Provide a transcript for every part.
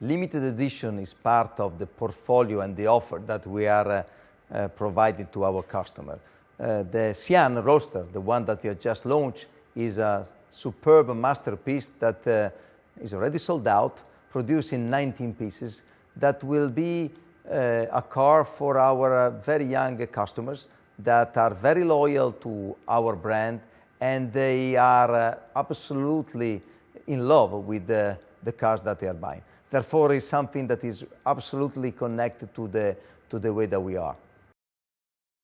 Limited edition is part of the portfolio and the offer that we are providing to our customer. The Sian Roadster, the one that we have just launched, is a superb masterpiece that is already sold out, produced in 19 pieces, that will be a car for our very young customers that are very loyal to our brand, and they are absolutely in love with the cars that they are buying. Therefore, it's something that is absolutely connected to the way that we are.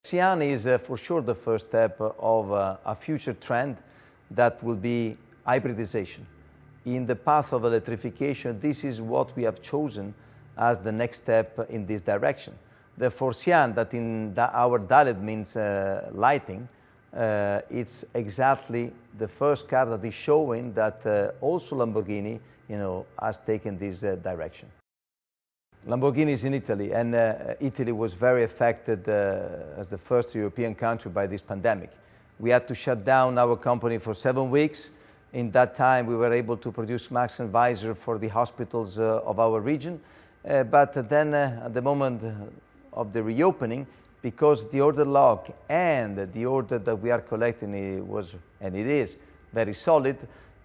Sian is for sure the first step of a future trend that will be hybridization. In the path of electrification, this is what we have chosen as the next step in this direction. Therefore, Sian, that in our dialect means lighting, it's exactly the first car that is showing that also Lamborghini, has taken this direction. Lamborghini is in Italy, and Italy was very affected as the first European country by this pandemic. We had to shut down our company for 7 weeks. In that time, we were able to produce masks and visors for the hospitals of our region. But then at the moment of the reopening, because the order log and the order that we are collecting it is very solid,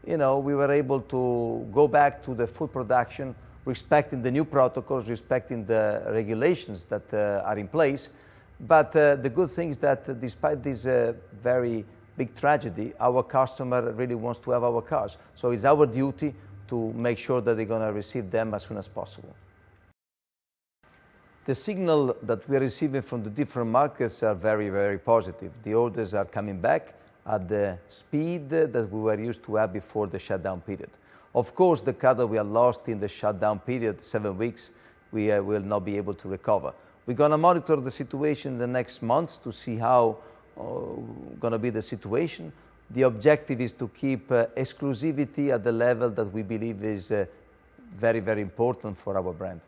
we were able to go back to the full production, respecting the new protocols, respecting the regulations that are in place. But the good thing is that despite this very big tragedy, our customer really wants to have our cars. So it's our duty to make sure that they're going to receive them as soon as possible. The signal that we are receiving from the different markets are very, very positive. The orders are coming back at the speed that we were used to have before the shutdown period. Of course, the car that we have lost in the shutdown period, 7 weeks, we will not be able to recover. We're going to monitor the situation in the next months to see how going to be the situation. The objective is to keep exclusivity at the level that we believe is very, very important for our brand.